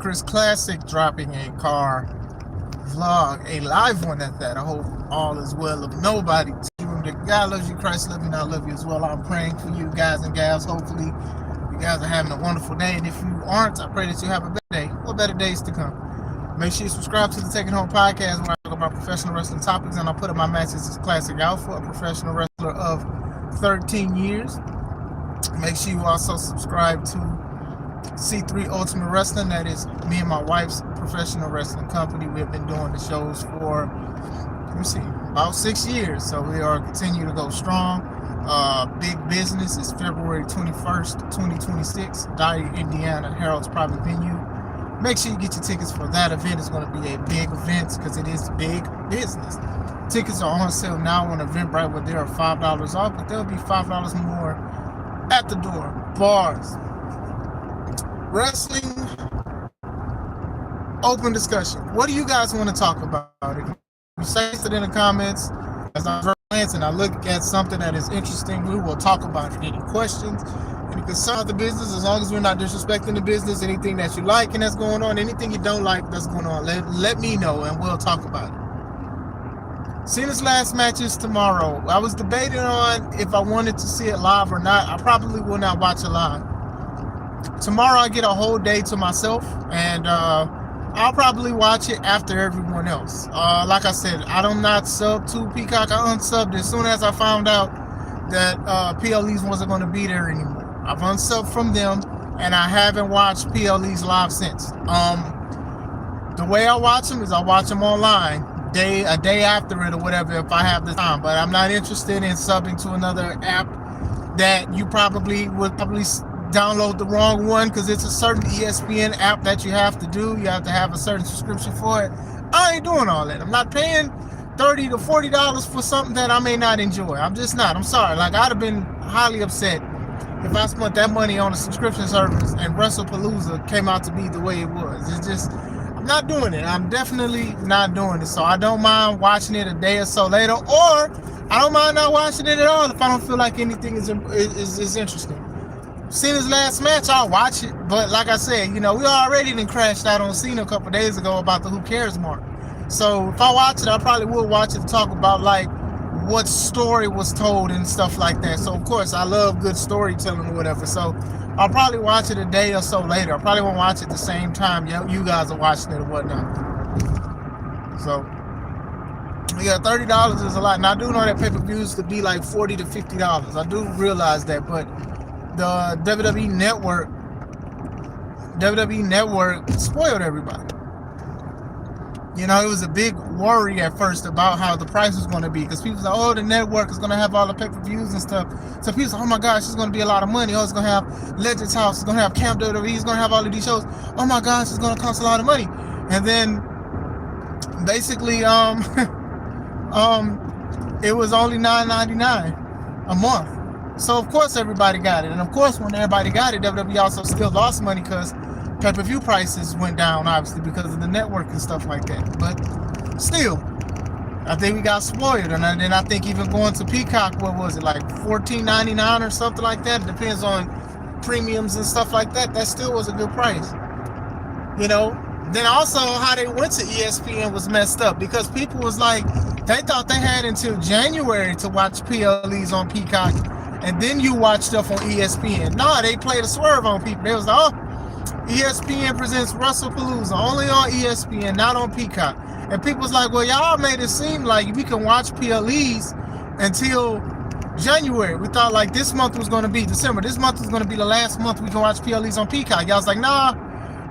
Chris Classic dropping a car vlog, a live one at that. I hope all is well. If nobody, God loves you, Christ loves you, and I love you as well. I'm praying for you guys and gals. Hopefully you guys are having a wonderful day, and if you aren't, I pray that you have a better day or better days to come. Make sure you subscribe to the Take It Home podcast, where I talk about professional wrestling topics, and I'll put up my matches as Classic Alpha, a professional wrestler of 13 years. Make sure you also subscribe to C3 Ultimate Wrestling. That is me and my wife's professional wrestling company. We have been doing the shows for, about 6 years. So we are continuing to go strong. Big business is February 21st, 2026, Dyer, Indiana, Harold's private venue. Make sure you get your tickets for that event. It's going to be a big event because it is big business. Tickets are on sale now on Eventbrite, where they are $5 off, but there'll be $5 more at the door. Bars. Wrestling. Open discussion. What do you guys want to talk about? If you say it in the comments, as I glance and I look at something that is interesting, we will talk about it. Any questions? Any concern of the business, as long as we're not disrespecting the business, anything that you like and that's going on, anything you don't like that's going on, let me know and we'll talk about it. Cena's last match is tomorrow. I was debating on if I wanted to see it live or not. I probably will not watch it live. Tomorrow I get a whole day to myself, and I'll probably watch it after everyone else. Like I said, I'm not sub to Peacock. I unsubbed as soon as I found out that PLEs wasn't going to be there anymore. I've unsubbed from them, and I haven't watched PLEs live since. The way I watch them is I watch them online, a day after it or whatever, if I have the time. But I'm not interested in subbing to another app that you would probably download the wrong one, because it's a certain ESPN app that you have to do. You have to have a certain subscription for it. I ain't doing all that. I'm not paying $30 to $40 for something that I may not enjoy. I'm just not. I'm sorry. Like, I'd have been highly upset if I spent that money on a subscription service and WrestlePalooza came out to be the way it was. It's just, I'm not doing it. I'm definitely not doing it. So I don't mind watching it a day or so later, or I don't mind not watching it at all if I don't feel like anything is interesting. Cena's last match, I'll watch it. But like I said, we already done crashed out on Cena a couple days ago about the Who Cares mark. So if I watch it, I probably will watch it to talk about like what story was told and stuff like that. So of course I love good storytelling or whatever. So I'll probably watch it a day or so later. I probably won't watch it the same time you guys are watching it or whatnot. So yeah, $30 is a lot. And I do know that pay-per-views could be like $40 to $50. I do realize that, but the WWE Network spoiled everybody. It was a big worry at first about how the price was going to be, because people said, oh, the network is going to have all the pay-per-views and stuff. So people said, oh my gosh, it's going to be a lot of money. Oh, it's going to have Legends House, it's going to have Camp WWE, it's going to have all of these shows. Oh my gosh, it's going to cost a lot of money. And then basically it was only $9.99 a month. So of course everybody got it. And of course when everybody got it, WWE also still lost money because pay-per-view prices went down, obviously, because of the network and stuff like that. But still, I think we got spoiled. And then I think even going to Peacock, what was it, like $14.99 or something like that? It depends on premiums and stuff like that. That still was a good price. Then also how they went to ESPN was messed up, because people was like, they thought they had until January to watch PLEs on Peacock, and then you watch stuff on ESPN. No, they played a swerve on people. They was like, oh, ESPN presents WrestlePalooza only on ESPN, not on Peacock. And people was like, well, y'all made it seem like we can watch PLEs until January. We thought like this month was going to be December. This month was going to be the last month we can watch PLEs on Peacock. Y'all was like, nah,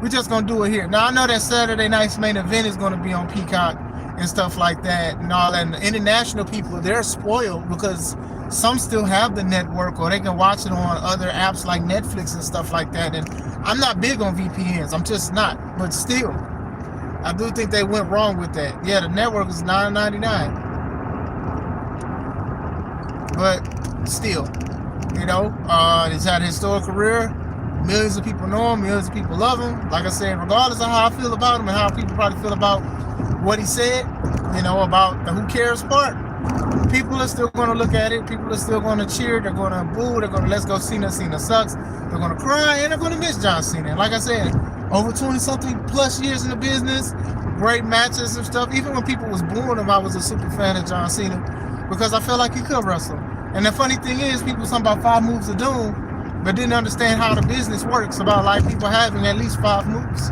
we're just going to do it here. Now, I know that Saturday night's main event is going to be on Peacock and stuff like that and all that. And the international people, they're spoiled because some still have the network, or they can watch it on other apps like Netflix and stuff like that. And I'm not big on VPNs. I'm just not. But still, I do think they went wrong with that. Yeah, the network is $9.99. But still, he's had a historic career. Millions of people know him. Millions of people love him. Like I said, regardless of how I feel about him and how people probably feel about what he said, about the Who Cares part, people are still going to look at it. People are still going to cheer. They're going to boo. They're going to let's go Cena. Cena sucks. They're going to cry, and they're going to miss John Cena. And like I said, over 20 something plus years in the business, great matches and stuff. Even when people was booing him, I was a super fan of John Cena because I felt like he could wrestle. And the funny thing is, people talking about 5 moves of doom, but didn't understand how the business works about like people having at least 5 moves.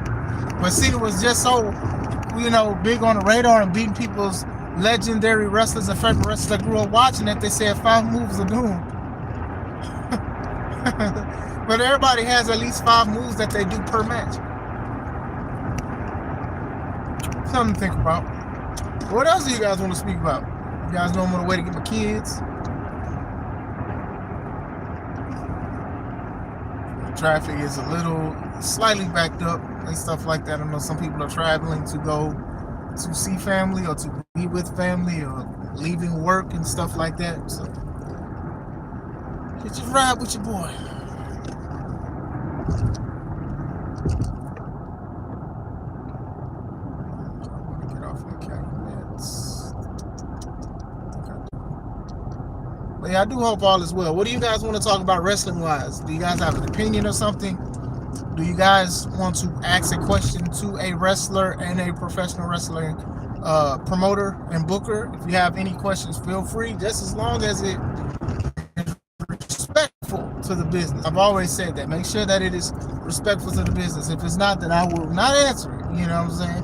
But Cena was just so, big on the radar and beating people's legendary wrestlers and favorite wrestlers that grew up watching that they said 5 moves of doom. But everybody has at least 5 moves that they do per match. Something to think about. What else do you guys want to speak about? You guys know I'm on the way to get my kids. The traffic is a little slightly backed up and stuff like that. I know some people are traveling to go to see family or to be with family or leaving work and stuff like that. So get your ride with your boy. Get off my calculations. But yeah, I do hope all is well. What do you guys want to talk about wrestling wise? Do you guys have an opinion or something? Do you guys want to ask a question to a wrestler and a professional wrestling promoter and booker? If you have any questions, feel free, just as long as it is respectful to the business. I've always said that. Make sure that it is respectful to the business. If it's not, then I will not answer it. You know what I'm saying?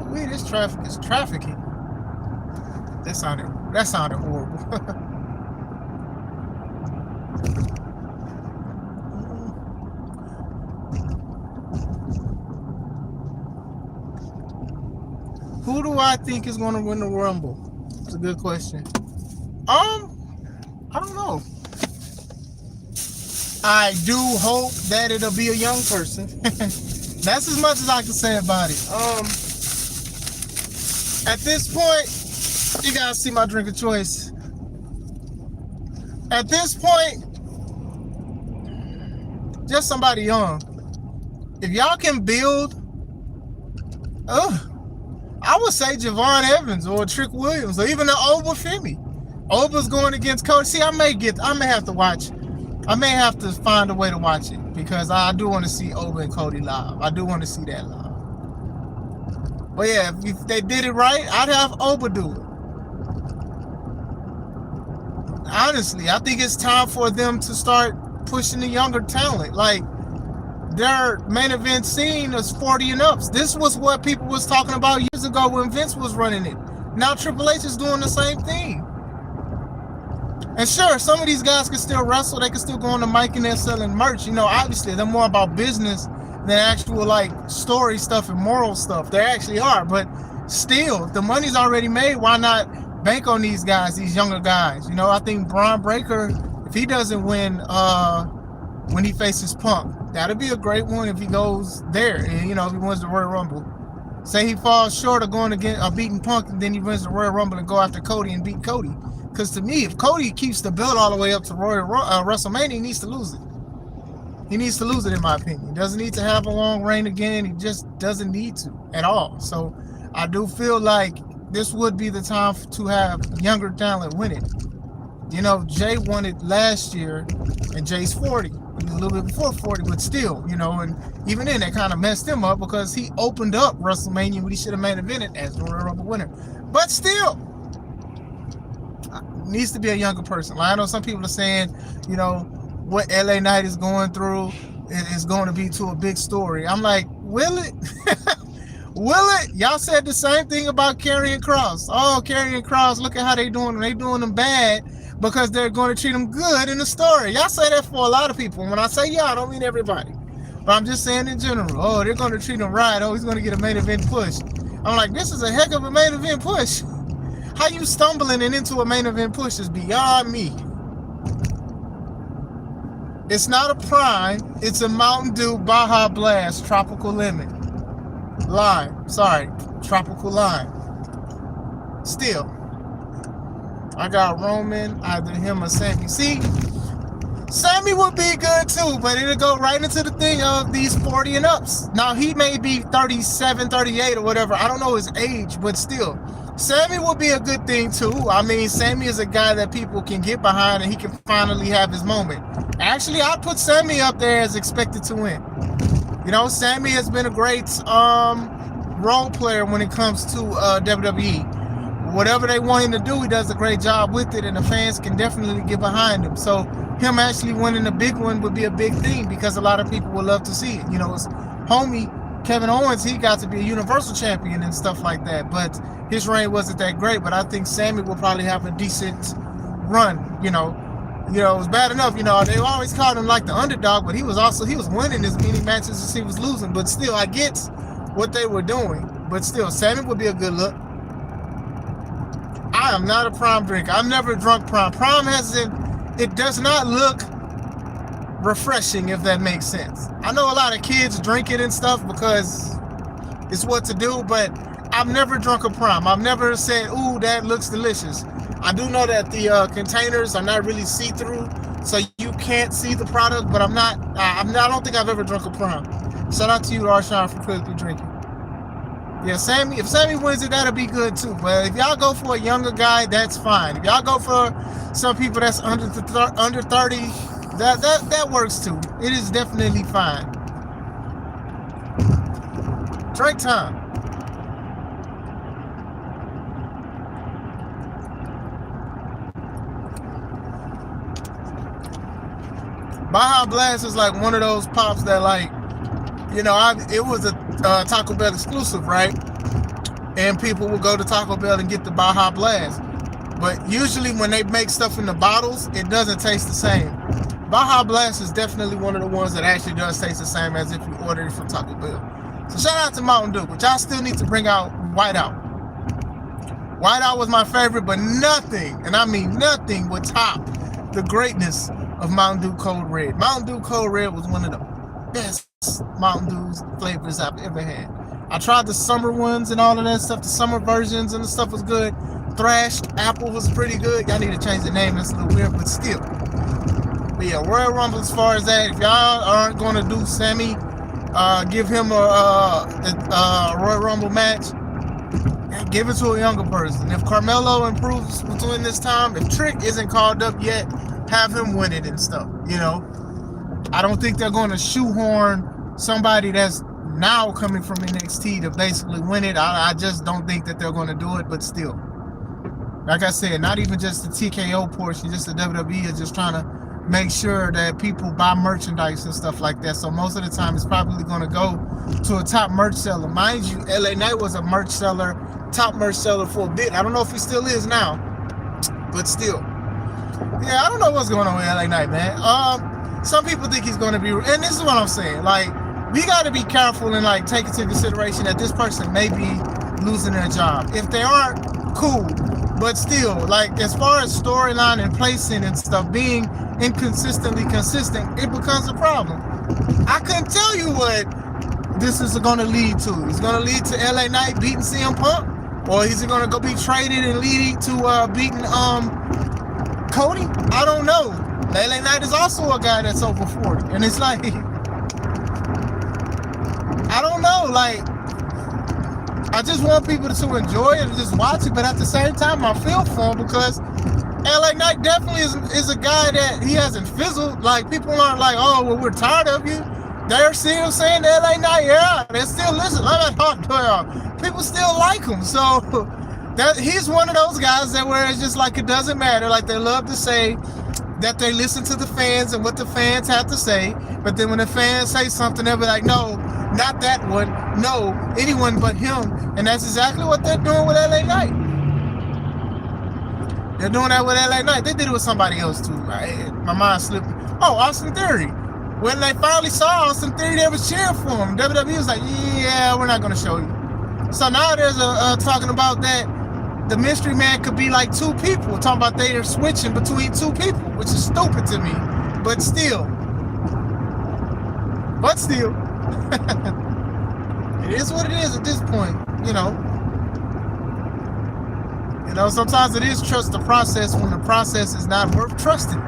Oh, this traffic is trafficking. That sounded horrible. Who do I think is going to win the Rumble? It's a good question. I don't know. I do hope that it'll be a young person. That's as much as I can say about it. At this point, you guys see my drink of choice. At this point, just somebody young. If y'all can build, I would say Javon Evans or Trick Williams or even the Oba Femi. Oba's going against Cody. See, I may have to watch. I may have to find a way to watch it because I do want to see Oba and Cody live. I do want to see that live. But yeah, if they did it right, I'd have Oba do it. Honestly, I think it's time for them to start pushing the younger talent. Like, their main event scene is 40 and ups. This was what people was talking about years ago when Vince was running it. Now Triple H is doing the same thing. And sure, some of these guys can still wrestle. They can still go on the mic and they're selling merch. Obviously, they're more about business than actual, like, story stuff and moral stuff. They actually are. But still, the money's already made. Why not bank on these guys, these younger guys? I think Braun Breaker, if he doesn't win when he faces Punk, that'd be a great one if he goes there and, if he wins the Royal Rumble. Say he falls short of going against beating Punk and then he wins the Royal Rumble and go after Cody and beat Cody. Because to me, if Cody keeps the belt all the way up to WrestleMania, he needs to lose it. He needs to lose it, in my opinion. He doesn't need to have a long reign again. He just doesn't need to at all. So I do feel like this would be the time to have younger talent win it. Jay won it last year, and Jay's 40. He was a little bit before 40, but still, and even then, that kind of messed him up because he opened up WrestleMania when he should have main evented as the Royal Rumble winner. But still, needs to be a younger person. Like, I know some people are saying, what LA Knight is going through is going to be to a big story. I'm like, will it? Will it? Y'all said the same thing about Karrion Kross. Oh, Karrion Kross, look at how they doing them. They doing them bad because they're going to treat them good in the story. Y'all say that for a lot of people. When I say y'all, I don't mean everybody. But I'm just saying in general. Oh, they're going to treat him right. Oh, he's going to get a main event push. I'm like, this is a heck of a main event push. How you stumbling and into a main event push is beyond me. It's not a Prime. It's a Mountain Dew Baja Blast Tropical Lemon. Lime. Sorry. Tropical Lime. Still. I got Roman, either him or Sammy. See, Sammy would be good too, but it'll go right into the thing of these 40 and ups. Now, he may be 37, 38 or whatever. I don't know his age, but still. Sammy will be a good thing too. I mean, Sammy is a guy that people can get behind and he can finally have his moment. Actually, I put Sammy up there as expected to win. You know, Sammy has been a great role player when it comes to WWE. Whatever they want him to do, he does a great job with it, and the fans can definitely get behind him. So him actually winning a big one would be a big thing because a lot of people would love to see it. You know, his homie Kevin Owens, he got to be a Universal Champion and stuff like that, but his reign wasn't that great. But I think Sammy will probably have a decent run. You know, it was bad enough. You know, they always called him like the underdog, but he was winning as many matches as he was losing. But still, I get what they were doing. But still, Sammy would be a good look. I am not a Prime drinker. I've never drunk Prime. Prime it does not look refreshing, if that makes sense. I know a lot of kids drink it and stuff because it's what to do, but I've never drunk a Prime. I've never said, ooh, that looks delicious. I do know that the containers are not really see-through, so you can't see the product, but I don't think I've ever drunk a Prime. Shout out to you, Arshawn, for quickly drinking. Yeah, Sammy, if Sammy wins it, that'll be good too. But if y'all go for a younger guy, that's fine. If y'all go for some people that's under 30, that works too. It is definitely fine. Drink time. Baja Blast is like one of those pops that, like, you know, it was a Taco Bell exclusive, right? And people will go to Taco Bell and get the Baja Blast. But usually when they make stuff in the bottles, it doesn't taste the same. Baja Blast is definitely one of the ones that actually does taste the same as if you ordered it from Taco Bell. So shout out to Mountain Dew, but y'all still need to bring out Whiteout. Whiteout was my favorite, but nothing, and I mean nothing, would top the greatness of Mountain Dew Cold Red. Mountain Dew Cold Red was one of the best Mountain Dew flavors I've ever had. I tried the summer ones and all of that stuff. The summer versions and the stuff was good. Thrashed Apple was pretty good. Y'all need to change the name. That's a little weird, but still. But yeah, Royal Rumble, as far as that, if y'all aren't going to do Sammy, give him a Royal Rumble match, and give it to a younger person. If Carmelo improves between this time, if Trick isn't called up yet, have him win it and stuff, you know. I don't think they're going to shoehorn somebody that's now coming from NXT to basically win it. I just don't think that they're going to do it, but still. Like I said, not even just the TKO portion, just the WWE is just trying to make sure that people buy merchandise and stuff like that. So most of the time it's probably going to go to a top merch seller. Mind you, LA Knight was a merch seller, top merch seller for a bit. I don't know if he still is now, but still. Yeah, I don't know what's going on with LA Knight, man. Some people think he's going to be, and this is what I'm saying, like, we got to be careful and like take into consideration that this person may be losing their job. If they aren't, cool. But still, like, as far as storyline and placing and stuff, being inconsistently consistent, it becomes a problem. I couldn't tell you what this is going to lead to. It's going to lead to LA Knight beating CM Punk, or is it going to go be traded and leading to beating Cody? I don't know. LA Knight is also a guy that's over 40, and it's like, I don't know, like, I just want people to enjoy it and just watch it, but at the same time, I feel for him because LA Knight definitely is a guy that he hasn't fizzled. Like, people aren't like, oh, well, we're tired of you. They're still saying to LA Knight, yeah, they're still listening. People still like him. So that he's one of those guys that where it's just like it doesn't matter. Like, they love to say that they listen to the fans and what the fans have to say, but then when the fans say something, they'll be like, no, not that one, no, anyone but him. And that's exactly what they're doing with LA Knight. They're doing that with LA Knight. They did it with somebody else too. My mind slipped. Oh, Austin Theory. When they finally saw Austin Theory, they was cheering for him. WWE was like, yeah, we're not going to show you. So now there's talking about that the mystery man could be like two people. Talking about they are switching between two people, which is stupid to me. But still. It is what it is at this point, you know. You know, sometimes it is trust the process when the process is not worth trusting.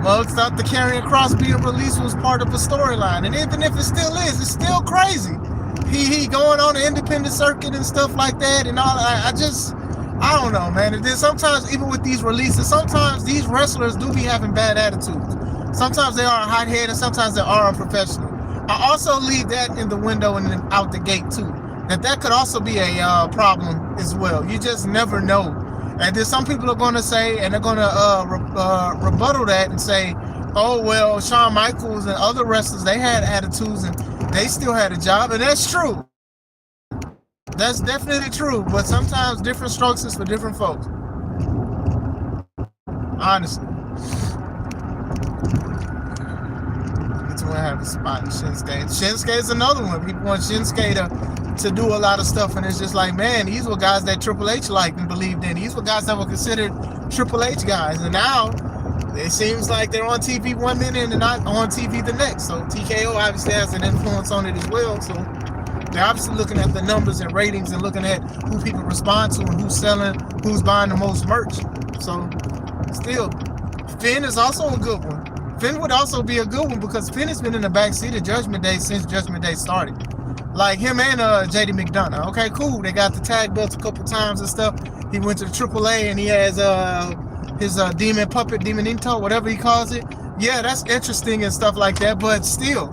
Well, it's not the Karrion Kross being released was part of a storyline, and even if it still is, it's still crazy. he going on the independent circuit and stuff like that and all. I don't know, man. And then sometimes, even with these releases, sometimes these wrestlers do be having bad attitudes. Sometimes they are hothead and sometimes they are unprofessional. I also leave that in the window and then out the gate too. That could also be a problem as well. You just never know. And then some people are going to say, and they're going to rebuttal that and say, oh, well, Shawn Michaels and other wrestlers, they had attitudes and they still had a job. And that's true. That's definitely true. But sometimes different strokes is for different folks. Honestly. It's going to have a spot in Shinsuke. Shinsuke is another one. People want Shinsuke to do a lot of stuff. And it's just like, man, these were guys that Triple H liked and believed in. These were guys that were considered Triple H guys. And now it seems like they're on TV one minute and they're not on TV the next. So TKO obviously has an influence on it as well. So they're obviously looking at the numbers and ratings and looking at who people respond to and who's selling, who's buying the most merch. So still, Finn is also a good one. Finn would also be a good one because Finn has been in the backseat of Judgment Day since Judgment Day started. Like him and JD McDonough. Okay, cool. They got the tag belts a couple times and stuff. He went to the AAA and he has his demon puppet, Demonito, whatever he calls it. Yeah, that's interesting and stuff like that. But still,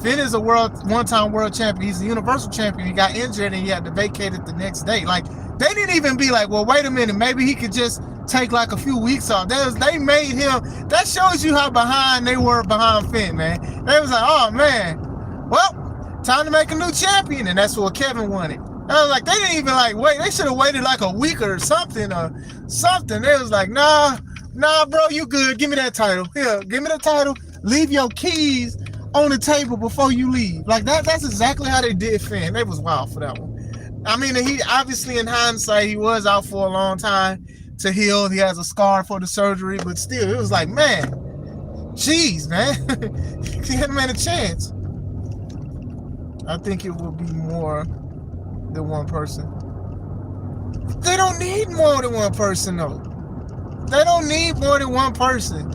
Finn is a one-time world champion. He's a universal champion. He got injured and he had to vacate it the next day. Like, they didn't even be like, well, wait a minute, maybe he could just take like a few weeks off. They made him. That shows you how behind they were behind Finn, man. They was like, oh man, well, time to make a new champion, and that's what Kevin wanted. I was like, they didn't even like wait. They should have waited like a week or something. They was like, nah, bro, you good. Give me that title. Here, give me the title. Leave your keys on the table before you leave. Like that's exactly how they did Finn. They was wild for that one. I mean, he obviously in hindsight, he was out for a long time to heal. He has a scar for the surgery, but still, it was like, man, jeez, man. He had a man a chance. I think it will be more than one person. They don't need more than one person, though. They don't need more than one person.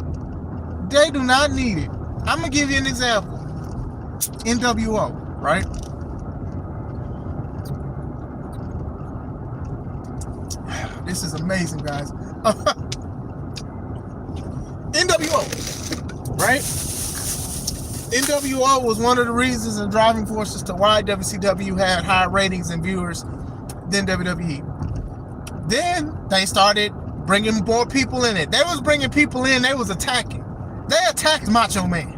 They do not need it. I'm going to give you an example. NWO, right? This is amazing, guys. NWO, right? NWO was one of the reasons and driving forces to why WCW had higher ratings and viewers than WWE. Then they started bringing more people in it. They was bringing people in. They was attacking. They attacked Macho Man.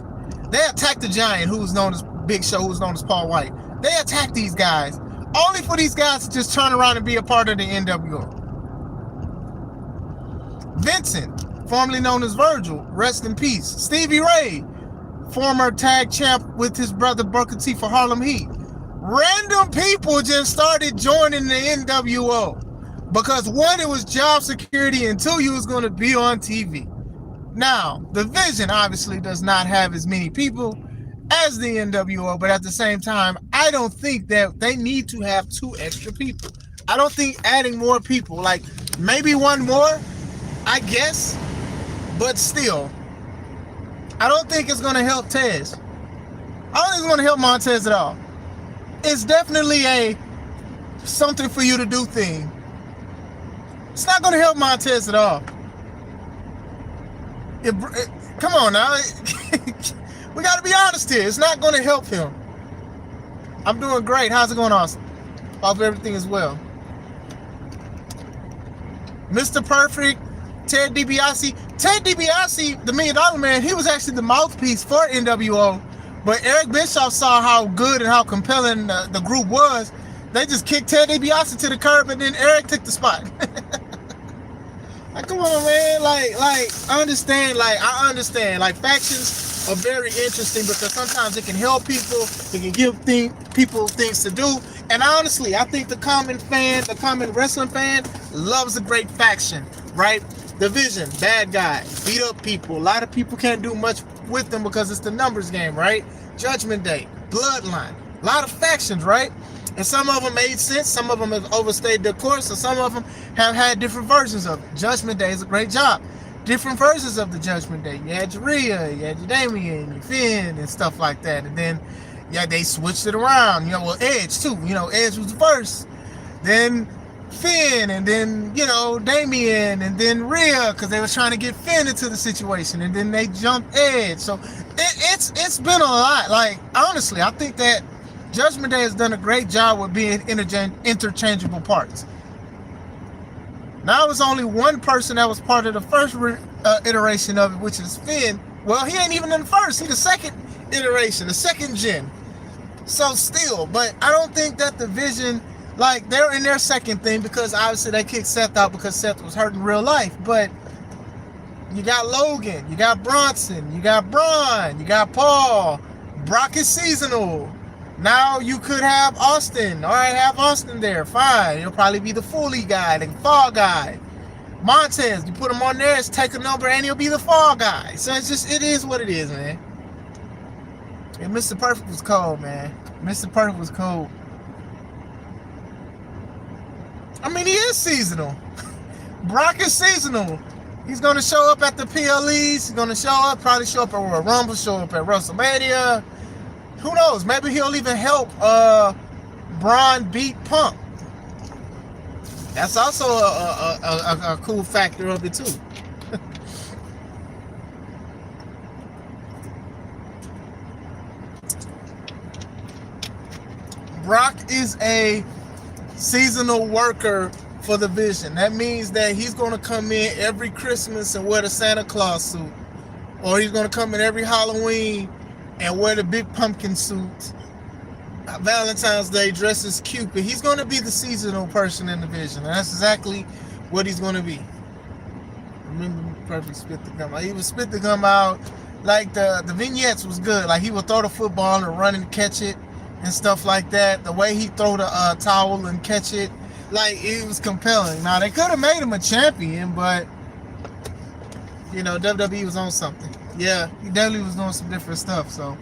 They attacked the Giant, who was known as Big Show, who was known as Paul White. They attacked these guys, only for these guys to just turn around and be a part of the NWO. Vincent, formerly known as Virgil, rest in peace. Stevie Ray, former tag champ with his brother Booker T for Harlem Heat. Random people just started joining the NWO because one, it was job security, and two, you was going to be on TV. Now, the Vision obviously does not have as many people as the NWO, but at the same time, I don't think that they need to have 2 extra people. I don't think adding more people, like maybe one more, I guess, but still, I don't think it's going to help Tez. I don't think it's going to help Montez at all. It's definitely a something for you to do thing. It's not going to help Montez at all. Come on now. We got to be honest here. It's not going to help him. I'm doing great. How's it going, Austin? Hope everything is well. Mr. Perfect, Ted DiBiase. Ted DiBiase, the $1 Million Man, he was actually the mouthpiece for NWO. But Eric Bischoff saw how good and how compelling the group was. They just kicked Ted DiBiase to the curb, and then Eric took the spot. Like, come on, man. I understand. Like, factions are very interesting because sometimes it can help people. It can give people things to do. And honestly, I think the common wrestling fan loves a great faction, right? Division, bad guy, beat up people. A lot of people can't do much with them because it's the numbers game, right? Judgment Day, Bloodline, a lot of factions, right? And some of them made sense, some of them have overstayed their course, and some of them have had different versions of it. Judgment Day is a great job. Different versions of the Judgment Day. You had your Rhea, you had your Damien, your Finn, and stuff like that. And then Yeah, they switched it around. You know, well, Edge too. You know, Edge was first, then Finn, and then Damian, and then Rhea, because they was trying to get Finn into the situation, and then they jumped Edge. So it's been a lot. Like, honestly, I think that Judgment Day has done a great job with being interchangeable parts. Now it's only one person that was part of the first iteration of it, which is Finn. Well, he ain't even in the first. He's the second iteration, the second gen. So still, but I don't think that the Vision, like, they're in their second thing, because obviously they kicked Seth out because Seth was hurt in real life. But you got Logan, you got Bronson, you got Braun, you got Paul. Brock is seasonal. Now you could have Austin. All right, have Austin there. Fine. He'll probably be the Foley guy, the fall guy. Montez, you put him on there, it's take a number, and he'll be the fall guy. So it's just, it is what it is, man. And Mr. Perfect was cold, man. Mr. Perfect was cold. I mean, he is seasonal. Brock is seasonal. He's going to show up at the PLEs. He's going to show up, probably show up at Royal Rumble, show up at WrestleMania. Who knows? Maybe he'll even help Braun beat Punk. That's also a cool factor of it, too. Brock is a seasonal worker for the Vision. That means that he's going to come in every Christmas and wear the Santa Claus suit. Or he's going to come in every Halloween and wear the big pumpkin suit. Valentine's Day dress as Cupid. He's going to be the seasonal person in the Vision. And that's exactly what he's going to be. Remember, Perfect spit the gum out. He would spit the gum out. Like, the vignettes was good. Like, he would throw the football and run and catch it and stuff like that. The way he throw the towel and catch it, like, it was compelling. Now, they could have made him a champion, but, WWE was on something. Yeah, he definitely was doing some different stuff, so.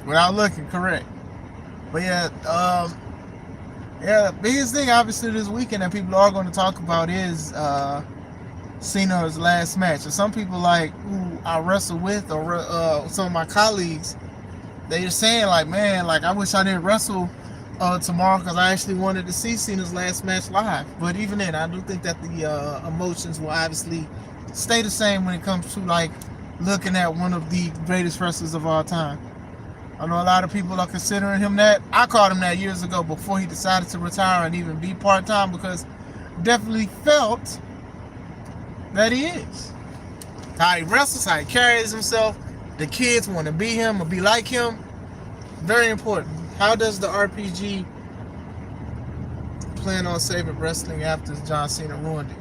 Without looking, correct. But yeah, biggest thing obviously this weekend that people are going to talk about is Cena's last match. And some people who I wrestle with, or some of my colleagues, they're saying man, I wish I didn't wrestle tomorrow, because I actually wanted to see Cena's last match live. But even then, I do think that the emotions will obviously stay the same when it comes to looking at one of the greatest wrestlers of all time. I know a lot of people are considering him that. I called him that years ago before he decided to retire and even be part-time, because I definitely felt that he is. How he wrestles, how he carries himself. The kids want to be him or be like him. Very important. How does the RPG plan on saving wrestling after John Cena ruined it?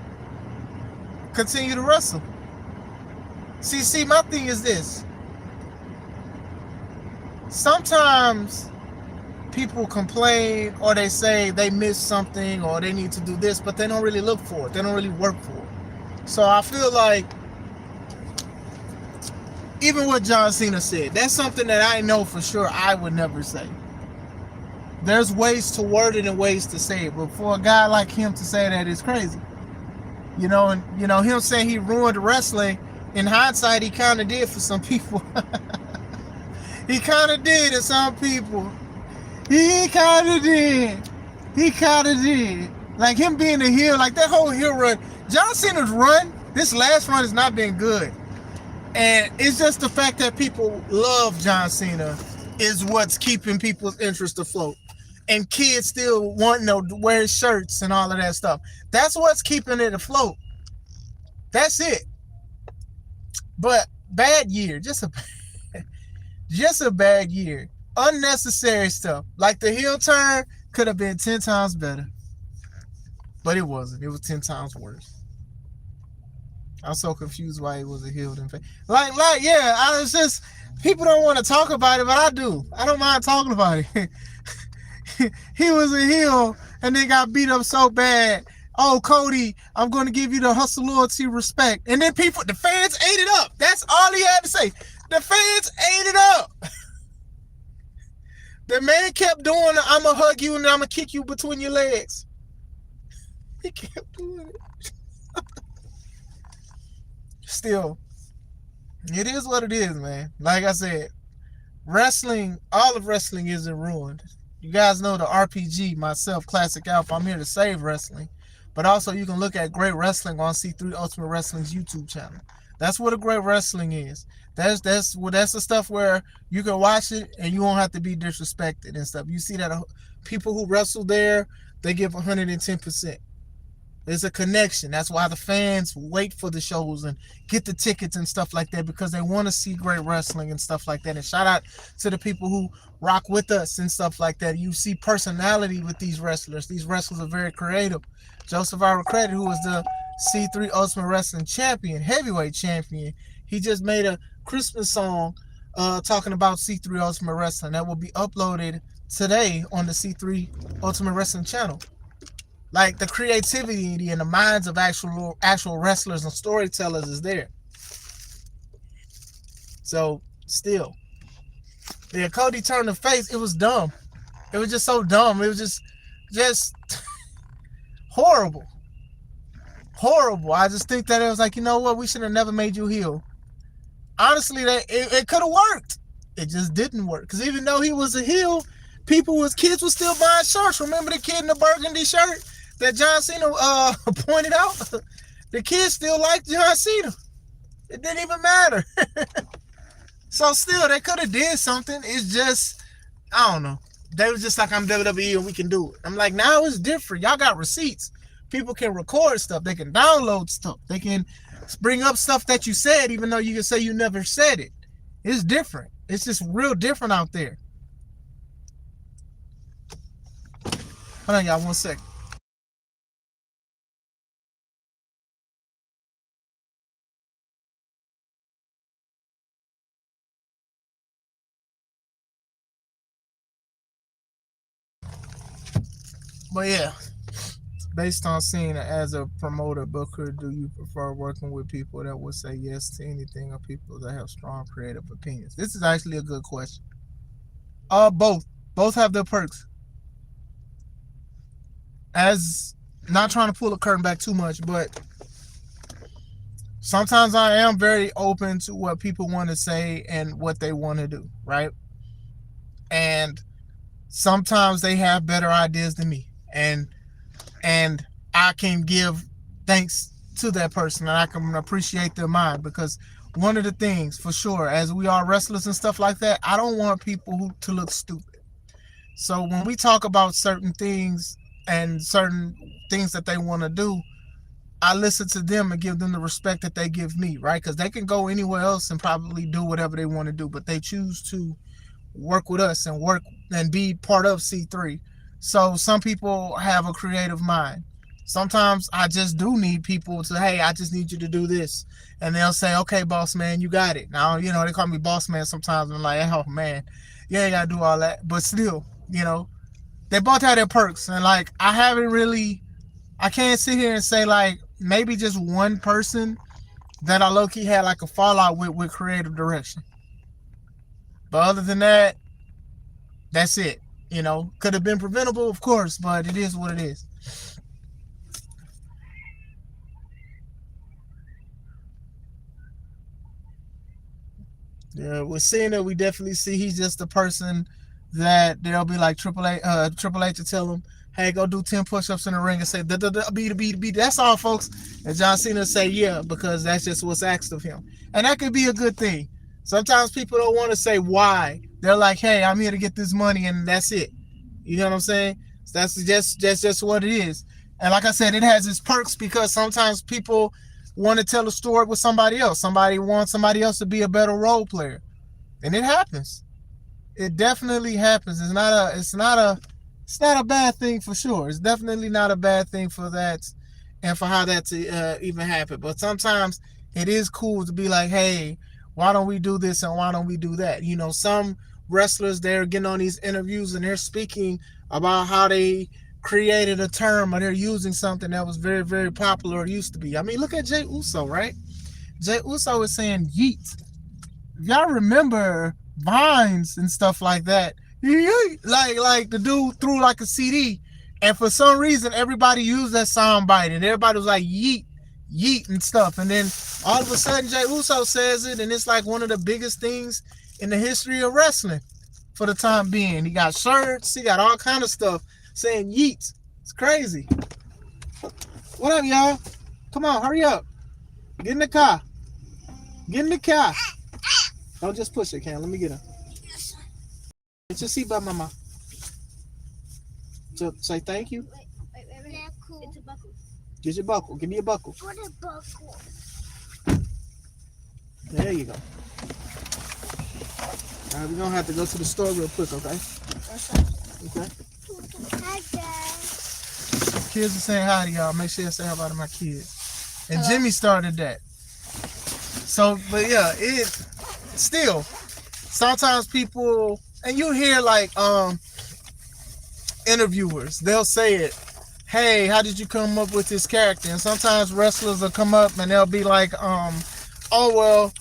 Continue to wrestle. See, my thing is this. Sometimes people complain, or they say they missed something, or they need to do this, but they don't really look for it. They don't really work for it. So I feel like even what John Cena said, that's something that I know for sure I would never say. There's ways to word it and ways to say it, but for a guy like him to say that is crazy. And him saying he ruined wrestling, in hindsight, he kind of did for some people. He kind of did to some people. He kind of did. Like, him being a heel, like that whole heel run. John Cena's run, this last run has not been good. And it's just the fact that people love John Cena is what's keeping people's interest afloat. And kids still wanting to wear his shirts and all of that stuff. That's what's keeping it afloat. That's it. But bad year, just a bad year. Unnecessary stuff. Like the heel turn could have been 10 times better. But it wasn't. It was 10 times worse. I'm so confused why he was a heel than face. Yeah, I was just, people don't want to talk about it, but I do. I don't mind talking about it. He was a heel and then got beat up so bad. Oh, Cody, I'm going to give you the hustle, loyalty, respect. And then the fans ate it up. That's all he had to say. The fans ate it up. The man kept doing the, I'm going to hug you and I'm going to kick you between your legs. He kept doing it. Still, It is what it is, man. Like I said, wrestling, all of wrestling isn't ruined. You guys know the RPG, myself, Classic Alpha. I'm here to save wrestling. But also, you can look at great wrestling on C3 Ultimate Wrestling's YouTube channel. That's what a great wrestling is. That's the stuff where you can watch it and you won't have to be disrespected and stuff. You see that people who wrestle there, they give 110%. There's a connection. That's why the fans wait for the shows and get the tickets and stuff like that, because they want to see great wrestling and stuff like that. And shout out to the people who rock with us and stuff like that. You see personality with these wrestlers. These wrestlers are very creative. Joseph Ira Credit, who was the C3 Ultimate Wrestling champion, heavyweight champion, he just made a Christmas song talking about C3 Ultimate Wrestling that will be uploaded today on the C3 Ultimate Wrestling channel. Like, the creativity and the minds of actual wrestlers and storytellers is there. So still, yeah, Cody turned the face. It was dumb. It was just so dumb. It was just horrible. I just think that it was like, you know what, we should have never made you heel. Honestly, that it could have worked. It just didn't work. Because even though he was a heel, kids were still buying shirts. Remember the kid in the burgundy shirt that John Cena pointed out? The kids still liked John Cena. It didn't even matter. So still, they could have did something. It's just, I don't know. They was just like, I'm WWE and we can do it. I'm like, now it's different. Y'all got receipts. People can record stuff. They can download stuff. They can bring up stuff that you said, even though you can say you never said it. It's different. It's just real different out there. Hold on, y'all, 1 second. But yeah, based on seeing it as a promoter, Booker, do you prefer working with people that would say yes to anything or people that have strong creative opinions? This is actually a good question. Both. Both have their perks. As, not trying to pull the curtain back too much, but sometimes I am very open to what people want to say and what they want to do, right? And sometimes they have better ideas than me. And I can give thanks to that person and I can appreciate their mind, because one of the things for sure, as we are wrestlers and stuff like that, I don't want people to look stupid. So when we talk about certain things and certain things that they want to do, I listen to them and give them the respect that they give me, right? Because they can go anywhere else and probably do whatever they want to do, but they choose to work with us and work and be part of C3. So some people have a creative mind. Sometimes I just do need people to, hey, I just need you to do this. And they'll say, okay, boss man, you got it. Now, they call me boss man sometimes. I'm like, oh man, you ain't got to do all that. But still, they both have their perks. And like, I can't sit here and say like maybe just one person that I low-key had like a fallout with creative direction. But other than that, that's it. Could have been preventable, of course, but it is what it is. Yeah, with Cena, we definitely see he's just a person that they'll be like Triple H to tell him, hey, go do 10 push-ups in the ring and say, beat. That's all, folks. And John Cena say, yeah, because that's just what's asked of him. And that could be a good thing. Sometimes people don't want to say why. They're like, hey, I'm here to get this money, and that's it. You know what I'm saying? That's just what it is. And like I said, it has its perks, because sometimes people want to tell a story with somebody else. Somebody wants somebody else to be a better role player. And it happens. It definitely happens. It's not a bad thing for sure. It's definitely not a bad thing for that and for how that to even happen. But sometimes it is cool to be like, hey, why don't we do this and why don't we do that? Some wrestlers, they're getting on these interviews and they're speaking about how they created a term or they're using something that was very, very popular or used to be. I mean, look at Jey Uso, right? Jey Uso is saying yeet. If y'all remember Vines and stuff like that, like the dude threw like a CD, and for some reason everybody used that sound bite and everybody was like yeet, yeet and stuff. And then all of a sudden Jey Uso says it, and it's like one of the biggest things in the history of wrestling for the time being. He got shirts, he got all kind of stuff saying yeet. It's crazy. What up, y'all? Come on, hurry up. Get in the car. Get in the car. Don't just push it, Cam. Let me get him. Get your seatbelt, mama. So, say thank you. Wait. It's a buckle. Get your buckle. Give me a buckle. What a buckle. There you go. All right, we're going to have to go to the store real quick, okay? Okay. Hi, guys. Kids are saying hi to y'all. Make sure you say hi to my kids. And Hello. Jimmy started that. So, but yeah, it still, sometimes people, and you hear like interviewers, they'll say it, hey, how did you come up with this character? And sometimes wrestlers will come up and they'll be like, oh, well,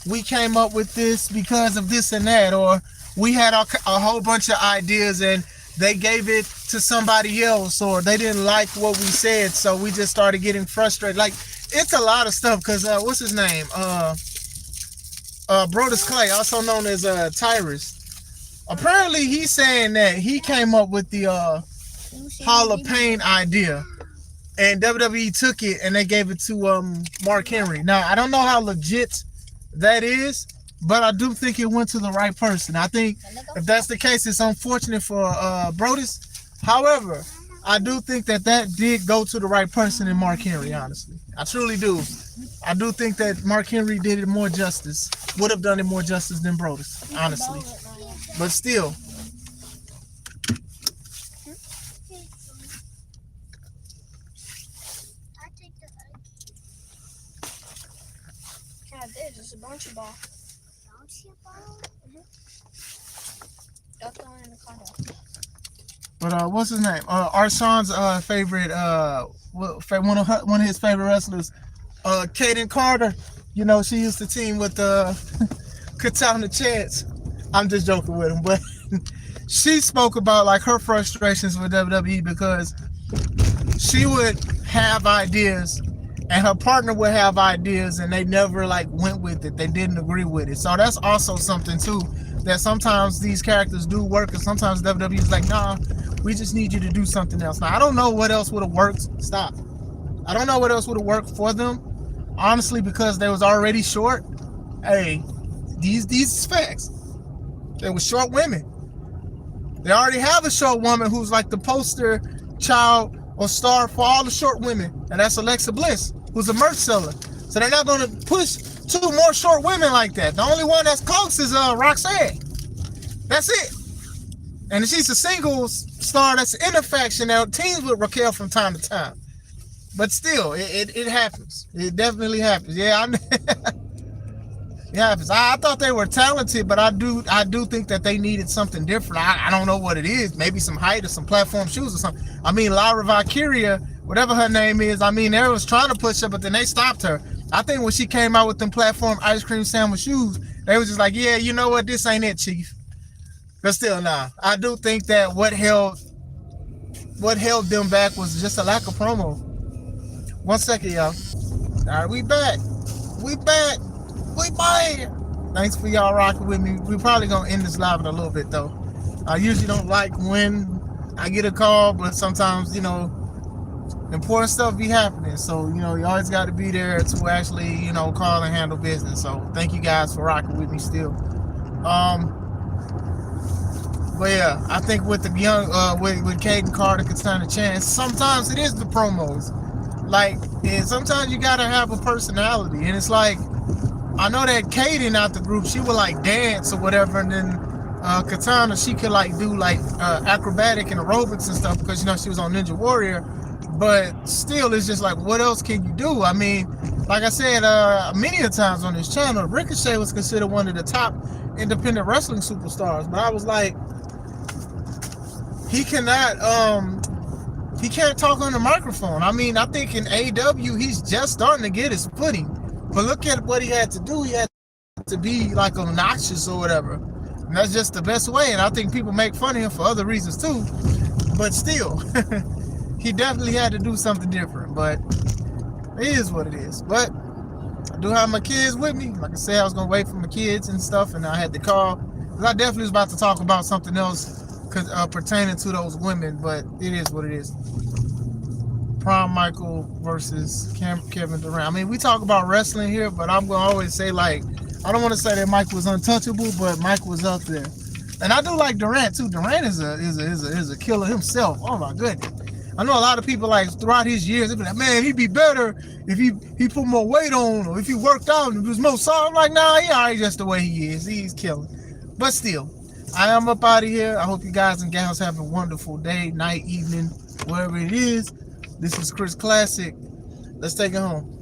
we came up with this because of this and that, or we had a whole bunch of ideas and they gave it to somebody else, or they didn't like what we said, so we just started getting frustrated. Like, it's a lot of stuff, because what's his name? Brodus Clay, also known as Tyrus. Apparently, he's saying that he came up with the Hall of Pain idea, and WWE took it and they gave it to Mark Henry. Now, I don't know how legit that is, but I do think it went to the right person. I think if that's the case, it's unfortunate for Brodus. However, I do think that did go to the right person in Mark Henry, honestly. I truly do. I do think that Mark Henry did it more justice, would have done it more justice than Brodus, honestly. But still. God, this is a bouncy ball. Bouncy ball? Don't throw it in the car. But what's his name? Arshawn's favorite, one of his favorite wrestlers, Kaden Carter. You know, she used to team with Katana Chance. I'm just joking with him, but she spoke about like her frustrations with WWE because she would have ideas and her partner would have ideas and they never like went with it. They didn't agree with it. So that's also something too, that sometimes these characters do work and sometimes WWE is like, nah, we just need you to do something else. Now, I don't know what else would have worked. Stop. I don't know what else would have worked for them, honestly, because they was already short. Hey, these facts. They were short women. They already have a short woman who's like the poster child or star for all the short women, and that's Alexa Bliss, who's a merch seller. So they're not going to push two more short women like that. The only one that's close is Roxanne. That's it. And she's a singles star that's in a faction that teams with Raquel from time to time. But still, it happens. It definitely happens. Yeah, it happens. I thought they were talented, but I do think that they needed something different. I don't know what it is. Maybe some height or some platform shoes or something. I mean, Laura Valkyria, whatever her name is, I mean, they was trying to push her, but then they stopped her. I think when she came out with them platform ice cream sandwich shoes, they was just like, yeah, you know what? This ain't it, Chief. But still, nah. I do think that what held them back was just a lack of promo. 1 second, y'all. All right, we back. We back. Thanks for y'all rocking with me. We're probably gonna end this live in a little bit though. I usually don't like when I get a call, but sometimes, you know, important stuff be happening. So, you know, you always got to be there to actually, you know, call and handle business. So thank you guys for rocking with me still. But yeah, I think with the young, with Kaden Carter, Katana Chance, sometimes it is the promos. Like, and sometimes you gotta have a personality, and it's like, I know that Kaden out the group, she would like dance or whatever, and then Katana, she could like do like acrobatic and aerobics and stuff because, you know, she was on Ninja Warrior. But still, it's just like, what else can you do? I mean, like I said many a times on this channel, Ricochet was considered one of the top independent wrestling superstars, but I was like, he cannot he can't talk on the microphone. I mean, I think in AEW he's just starting to get his footing, but look at what he had to do. He had to be like obnoxious or whatever, and that's just the best way. And I think people make fun of him for other reasons too, but still he definitely had to do something different. But It is what it is. But I do have my kids with me. Like I said, I was gonna wait for my kids and stuff, and I had to call because I definitely was about to talk about something else pertaining to those women. But it is what it is. Prom Michael versus Kevin Durant. I mean, we talk about wrestling here, but I'm gonna always say, like, I don't want to say that Mike was untouchable, but Mike was up there. And I do like Durant too. Durant is a killer himself. Oh my goodness. I know a lot of people, like, throughout his years, they be like, man, he'd be better if he put more weight on, or if he worked out and was more solid. I'm like, nah, he alright just the way he is. He's killing. But still, I am up out of here. I hope you guys and gals have a wonderful day, night, evening, wherever it is. This is Chris Classic. Let's take it home.